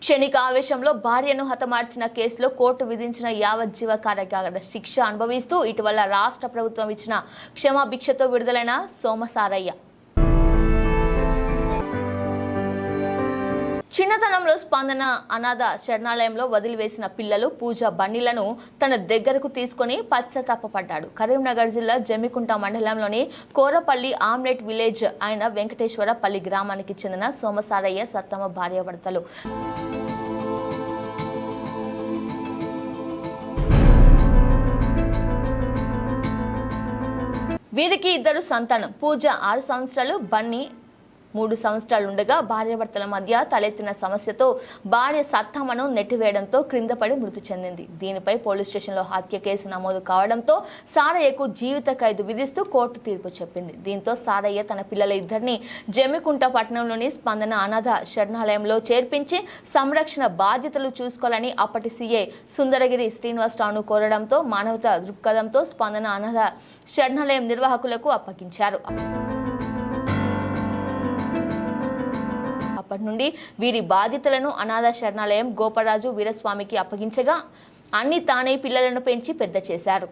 క్షణిక ఆవేశంలో భార్యను హతమార్చిన కేసులో కోర్టు విధించిన యావజ్జీవ కారాగార శిక్ష అనుభవిస్తూ ఇటీవల రాష్ట్ర ప్రభుత్వం ఇచ్చిన క్షమాభిక్షతో విడుదలైన సోమసారయ్య చిన్నతనంలో స్పందన అనాథ శరణాలయంలో వదిలివేసిన పిల్లలు పూజ బండిలను తన దగ్గరకు తీసుకుని పశ్చాత్తాపపడ్డాడు. కరీంనగర్ జిల్లా జమ్మికుంట మండలంలోని కోరపల్లి ఆమ్లెట్ విలేజ్ అయిన వెంకటేశ్వరపల్లి గ్రామానికి చెందిన సోమసారయ్య సత్తమ భార్యాభర్తలు. వీరికి ఇద్దరు సంతానం. పూజ 6 సంవత్సరాలు, బన్నీ 3 సంవత్సరాలు ఉండగా భార్యాభర్తల మధ్య తలెత్తిన సమస్యతో భార్య సత్తమ్మను నెట్టివేయడంతో క్రిందపడి మృతి చెందింది. దీనిపై పోలీస్ స్టేషన్లో హత్య కేసు నమోదు కావడంతో సారయ్యకు జీవిత ఖైదు విధిస్తూ కోర్టు తీర్పు చెప్పింది. దీంతో సారయ్య తన పిల్లల ఇద్దరిని జమ్మికుంట పట్టణంలోని స్పందన అనాథ శరణాలయంలో చేర్పించి సంరక్షణ బాధ్యతలు చూసుకోవాలని అప్పటి సీఐ సుందరగిరి శ్రీనివాసరావును కోరడంతో మానవతా దృక్పథంతో స్పందన అనాథ శరణాలయం నిర్వాహకులకు అప్పగించారు. అప్పటి నుండి వీరి బాధ్యతలను అనాథ శరణాలయం గోపరాజు వీరస్వామికి అప్పగించగా అన్ని తానే పిల్లలను పెంచి పెద్ద చేశారు.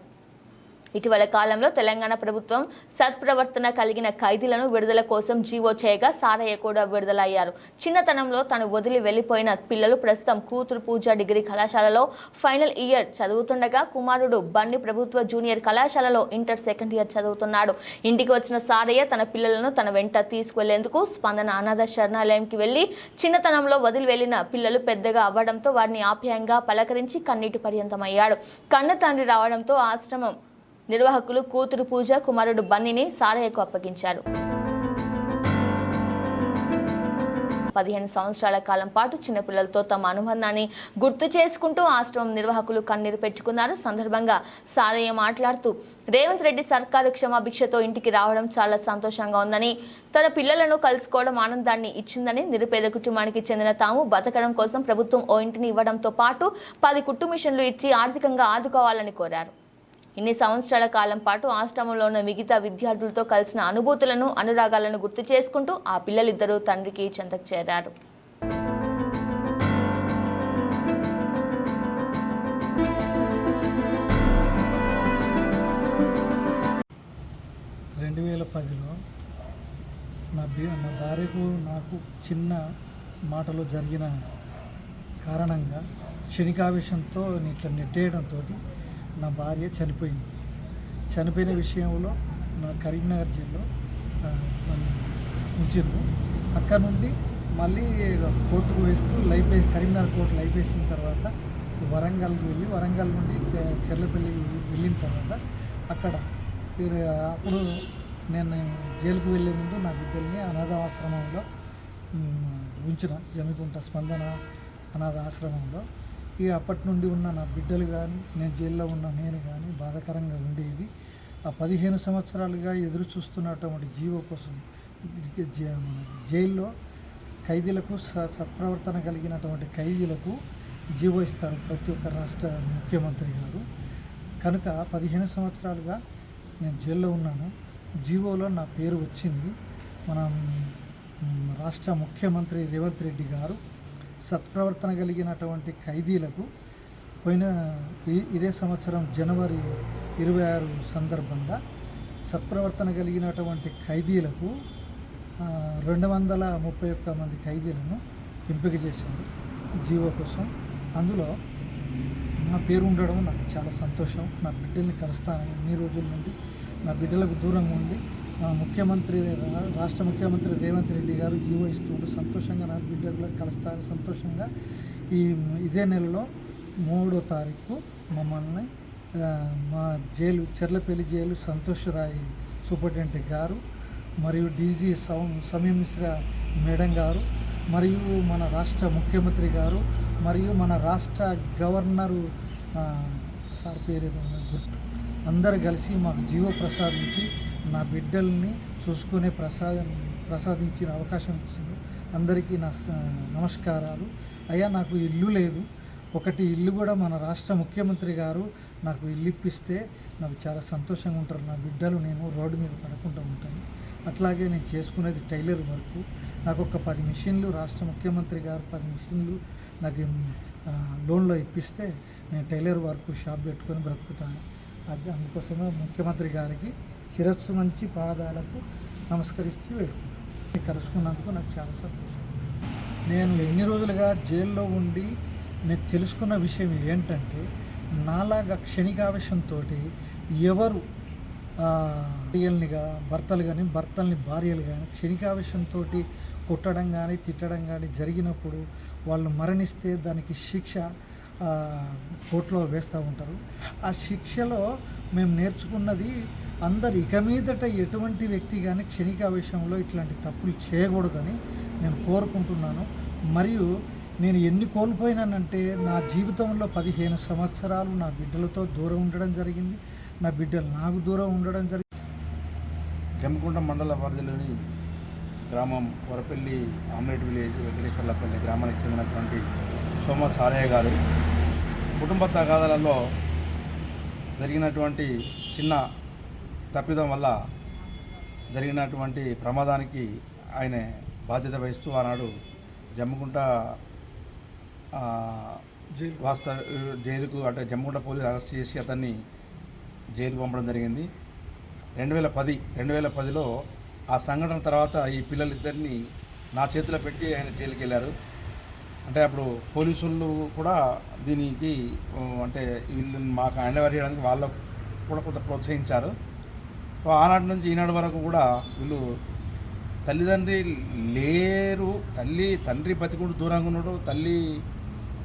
ఇటీవల కాలంలో తెలంగాణ ప్రభుత్వం సత్ప్రవర్తన కలిగిన ఖైదీలను విడుదల కోసం జీవో చేయగా సారయ్య కూడా విడుదలయ్యారు. చిన్నతనంలో తను వదిలి వెళ్లిపోయిన పిల్లలు ప్రస్తుతం కూతురు పూజ డిగ్రీ కళాశాలలో ఫైనల్ ఇయర్ చదువుతుండగా కుమారుడు బండి ప్రభుత్వ జూనియర్ కళాశాలలో ఇంటర్ సెకండ్ ఇయర్ చదువుతున్నాడు. ఇంటికి వచ్చిన సారయ్య తన పిల్లలను తన వెంట తీసుకువెళ్లేందుకు స్పందన అనాథ శరణాలయంకి వెళ్లి చిన్నతనంలో వదిలి వెళ్లిన పిల్లలు పెద్దగా అవ్వడంతో వారిని ఆప్యాయంగా పలకరించి కన్నీటి పర్యంతమయ్యాడు. కన్న తండ్రి రావడంతో ఆశ్రమం నిర్వాహకులు కూతురు పూజ, కుమారుడు బన్నీని సారయ్యకు అప్పగించారు. 15 సంవత్సరాల కాలం పాటు చిన్నపిల్లలతో తమ అనుబంధాన్ని గుర్తు చేసుకుంటూ ఆశ్రమం నిర్వాహకులు కన్నీరు పెట్టుకున్నారు. సందర్భంగా సారయ్య మాట్లాడుతూ రేవంత్ రెడ్డి సర్కారు క్షమాభిక్షతో ఇంటికి రావడం చాలా సంతోషంగా ఉందని, తన పిల్లలను కలుసుకోవడం ఆనందాన్ని ఇచ్చిందని, నిరుపేద కుటుంబానికి చెందిన తాము బతకడం కోసం ప్రభుత్వం ఓ ఇంటిని ఇవ్వడంతో పాటు 10 కుట్టు మిషన్లు ఇచ్చి ఆర్థికంగా ఆదుకోవాలని కోరారు. ఇన్ని సంవత్సరాల కాలం పాటు ఆశ్రమంలో ఉన్న మిగతా విద్యార్థులతో కలిసిన అనుభూతులను, అనురాగాలను గుర్తు చేసుకుంటూ ఆ పిల్లలిద్దరూ తండ్రికి చెంతకు చేరారు. నా భార్యకు నాకు చిన్న మాటలో జరిగిన కారణంగా క్షణికావేశంతో ఇట్లా నెట్టేయడంతో నా భార్య చనిపోయింది. చనిపోయిన విషయంలో నా కరీంనగర్ జిల్లాలో ఉంచారు. అక్కడ నుండి మళ్ళీ కోర్టుకు వేస్తూ కరీంనగర్ కోర్టు లైఫ్ వేసిన తర్వాత వరంగల్కి వెళ్ళి, వరంగల్ నుండి చెర్లపల్లికి వెళ్ళిన తర్వాత అప్పుడు నేను జైలుకు వెళ్ళే ముందు నా బిడ్డల్ని అనాథ ఆశ్రమంలో ఉంచిన, జమ్మికుంట స్పందన అనాథ ఆశ్రమంలో. అప్పటి నుండి ఉన్న నా బిడ్డలు కానీ, నేను జైల్లో ఉన్న నేను కానీ బాధాకరంగా ఉండేది. ఆ 15 సంవత్సరాలుగా ఎదురు చూస్తున్నటువంటి జీవో కోసం జైల్లో ఖైదీలకు సత్ప్రవర్తన కలిగినటువంటి ఖైదీలకు జీవో ఇస్తారు ప్రతి ఒక్క రాష్ట్ర ముఖ్యమంత్రి గారు. కనుక 15 సంవత్సరాలుగా నేను జైల్లో ఉన్నాను. జీవోలో నా పేరు వచ్చింది. మన రాష్ట్ర ముఖ్యమంత్రి రేవంత్ రెడ్డి గారు సత్ప్రవర్తన కలిగినటువంటి ఖైదీలకు ఇదే సంవత్సరం జనవరి 26 సందర్భంగా సత్ప్రవర్తన కలిగినటువంటి ఖైదీలకు 231 మంది ఖైదీలను ఎంపిక చేశారు జీవో కోసం. అందులో నా పేరు ఉండడం నాకు చాలా సంతోషం. నా బిడ్డల్ని కలుస్తాను. ఎన్ని రోజుల నుండి నా బిడ్డలకు దూరంగా ఉండి రాష్ట్ర ముఖ్యమంత్రి రేవంత్ రెడ్డి గారు జీవో ఇస్తుంటూ సంతోషంగా నా బిడ్డలకు కలుస్తారు. సంతోషంగా ఇదే నెలలో 3వ తారీఖు మమ్మల్ని మా jail Cherlapalli jail Santosh Rai superintendent గారు మరియు డీజీ సమీం మిశ్రా మేడం గారు మరియు మన రాష్ట్ర ముఖ్యమంత్రి గారు మరియు మన రాష్ట్ర గవర్నరు సార్ పేరు గుర్తు అందరూ కలిసి మాకు జీవో ప్రసాదించి నా బిడ్డల్ని చూసుకునే ప్రసాదించిన అవకాశం ఇచ్చింది. అందరికీ నా నమస్కారాలు. అయ్యా, నాకు ఇల్లు లేదు. ఒకటి ఇల్లు కూడా మన రాష్ట్ర ముఖ్యమంత్రి గారు నాకు ఇల్లు ఇప్పిస్తే నాకు చాలా సంతోషంగా ఉంటారు. నా బిడ్డలు నేను రోడ్డు మీద పడకుండా ఉంటాను. అట్లాగే నేను చేసుకునేది టైలర్ వర్క్. నాకు ఒక 10 మిషన్లు రాష్ట్ర ముఖ్యమంత్రి గారు 10 మిషన్లు నాకు లోన్లో ఇప్పిస్తే నేను టైలర్ వర్క్ షాప్ పెట్టుకొని బ్రతుకుతాను. అది అందుకోసమే ముఖ్యమంత్రి గారికి శిరస్సు మంచి పాదాలకు నమస్కరిస్తూ వేడుకుంటాను. కలుసుకున్నందుకు నాకు చాలా సంతోషం. నేను ఎన్ని రోజులుగా జైల్లో ఉండి నేను తెలుసుకున్న విషయం ఏంటంటే, నాలాగా క్షణికావేశంతో ఎవరు భార్యల్నిగా భర్తలు కానీ భర్తల్ని భార్యలు కానీ క్షణికావేశంతో కొట్టడం కానీ తిట్టడం కానీ జరిగినప్పుడు వాళ్ళు మరణిస్తే దానికి శిక్ష కోర్టులో వేస్తూ ఉంటారు. ఆ శిక్షలో మేము నేర్చుకున్నది అందరు ఇక మీదట ఎటువంటి వ్యక్తి కానీ క్షణికావేశంలో ఇట్లాంటి తప్పులు చేయకూడదని నేను కోరుకుంటున్నాను. మరియు నేను ఎన్ని కోల్పోయినానంటే, నా జీవితంలో 15 సంవత్సరాలు నా బిడ్డలతో దూరం ఉండడం జరిగింది. నా బిడ్డలు నాకు దూరం ఉండడం జరిగింది. జమ్మికుంట మండల పరిధిలోని గ్రామం వరపల్లి ఆమ్లెట్ విలేజ్ వెంకటేశ్వర్లపల్లి గ్రామానికి చెందినటువంటి సోమ సారయ్య గారు కుటుంబ తగాదాలలో జరిగినటువంటి చిన్న తప్పిదం వల్ల జరిగినటువంటి ప్రమాదానికి ఆయన బాధ్యత వహిస్తూ ఆనాడు జమ్మికుంట జైలుకు అంటే జమ్మికుంట పోలీసు అరెస్ట్ చేసి అతన్ని జైలుకు పంపడం జరిగింది. 2010లో ఆ సంఘటన తర్వాత ఈ పిల్లలిద్దరిని నా చేతిలో పెట్టి ఆయన జైలుకి వెళ్ళారు. అంటే అప్పుడు పోలీసులు కూడా దీనికి అంటే వీళ్ళని మాకు అండగా చేయడానికి వాళ్ళకు కూడా కొంత ప్రోత్సహించారు. సో ఆనాటి నుంచి ఈనాటి వరకు కూడా వీళ్ళు తల్లిదండ్రి లేరు, తండ్రి బతికుంటూ దూరంగా ఉన్నాడు, తల్లి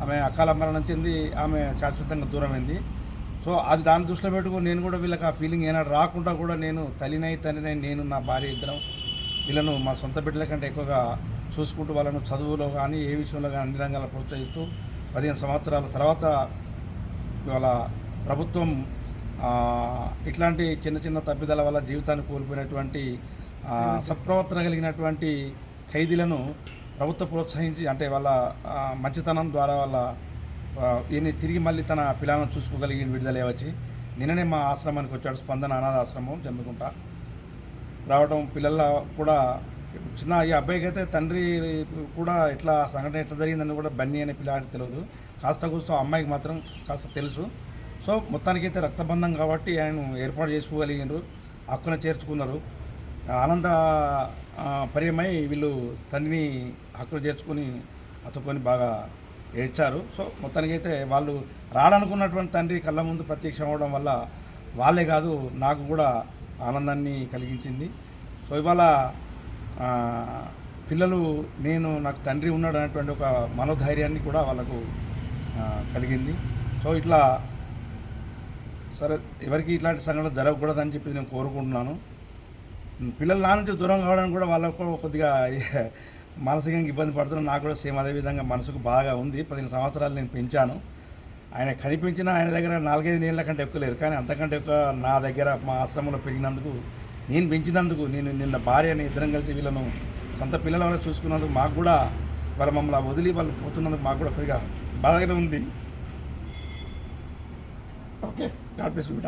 ఆమె అకాల మరణం చెంది ఆమె శాశ్వతంగా దూరమైంది. సో అది దాన్ని దృష్టిలో పెట్టుకుని నేను కూడా వీళ్ళకి ఆ ఫీలింగ్ ఏనాడు రాకుండా కూడా నేను తండ్రినై నేను నా భార్య ఇద్దరం వీళ్ళను మా సొంత బిడ్డల కంటే ఎక్కువగా చూసుకుంటూ వాళ్ళను చదువులో కానీ ఏ విషయంలో కానీ అన్ని రంగాల్లో ప్రోత్సహిస్తూ 15 సంవత్సరాల తర్వాత ఇవాళ ప్రభుత్వం ఇట్లాంటి చిన్న చిన్న తప్పిదాల వల్ల జీవితాన్ని కోల్పోయినటువంటి సత్ప్రవర్తన కలిగినటువంటి ఖైదీలను ప్రభుత్వం ప్రోత్సహించి అంటే వాళ్ళ మంచితనం ద్వారా వాళ్ళ ఈయన తిరిగి మళ్ళీ తన పిల్లలను చూసుకోగలిగిన విడుదల వచ్చి నిన్ననే మా ఆశ్రమానికి వచ్చాడు. స్పందన అనాథ ఆశ్రమం జమ్మికుంట రావడం పిల్లల కూడా చిన్న ఈ అబ్బాయికి అయితే తండ్రి కూడా ఇట్లా సంఘటన ఎట్లా జరిగిందని కూడా బన్నీ అనే పిల్లవాడికి తెలియదు, కాస్త కూర్చో అమ్మాయికి మాత్రం కాస్త తెలుసు. సో మొత్తానికైతే రక్తబంధం కాబట్టి ఆయన ఏర్పాటు చేసుకోగలిగినారు, హక్కున చేర్చుకున్నారు. ఆనంద పర్యమై వీళ్ళు తండ్రిని హక్కులు చేర్చుకొని అతుక్కొని బాగా ఏడ్చారు. సో మొత్తానికైతే వాళ్ళు రాడనుకున్నటువంటి తండ్రి కళ్ళ ముందు ప్రత్యక్షం అవడం వల్ల వాళ్ళే కాదు నాకు కూడా ఆనందాన్ని కలిగించింది. సో ఇవాళ పిల్లలు నాకు తండ్రి ఉన్నాడు అనేటువంటి ఒక మనోధైర్యాన్ని కూడా వాళ్ళకు కలిగింది. సో ఇట్లా సరే ఎవరికి ఇట్లాంటి సంఘటన జరగకూడదని చెప్పి నేను కోరుకుంటున్నాను. పిల్లలు నా నుంచి దూరం కావడానికి కూడా వాళ్ళకు కొద్దిగా మానసికంగా ఇబ్బంది పడుతున్నాను. నాకు కూడా సేమ్ అదేవిధంగా మనసుకు బాగా ఉంది. 15 సంవత్సరాలు నేను పెంచాను. ఆయన కనిపించిన ఆయన దగ్గర 4-5 ఏళ్ళ కంటే ఎక్కువ లేరు, కానీ అంతకంటే ఎక్కువ నా దగ్గర మా ఆశ్రమంలో పెరిగినందుకు, నేను పెంచినందుకు, నేను నిన్న భార్యని ఇద్దరం కలిసి వీళ్ళను సొంత పిల్లల వల్ల చూసుకున్నందుకు మాకు కూడా వాళ్ళ మమ్మల్ని వదిలి వాళ్ళు పోతున్నందుకు మాకు కూడా కొద్దిగా బాధగానే ఉంది. Okay, God bless you.